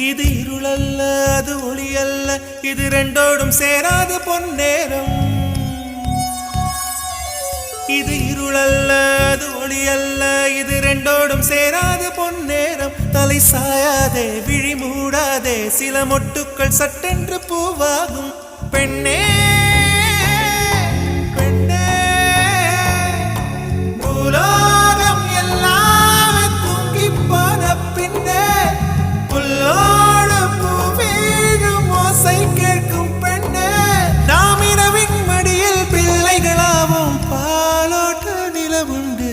இது இருளல்ல அது ஒளியல்ல இது ரெண்டோடும் சேராத பொன்னேரம் இது இருளல்ல அது ஒளியல்ல இது ரெண்டோடும் சேராத பொன்னேரம் தலை சாயாதே விழி மூடாதே சில மொட்டுக்கள் சட்டென்று பூவாகும் பெண்ணே பெண்ணே பூலோகம் எல்லாமே தூங்கி போன பின்னே புல்லோடு பூவீழும் ஓசை கேட்கும் பெண்ணே நாம் இரவின் மடியில் பிள்ளைகளாவும் பாலோட்ட நிலவுண்டு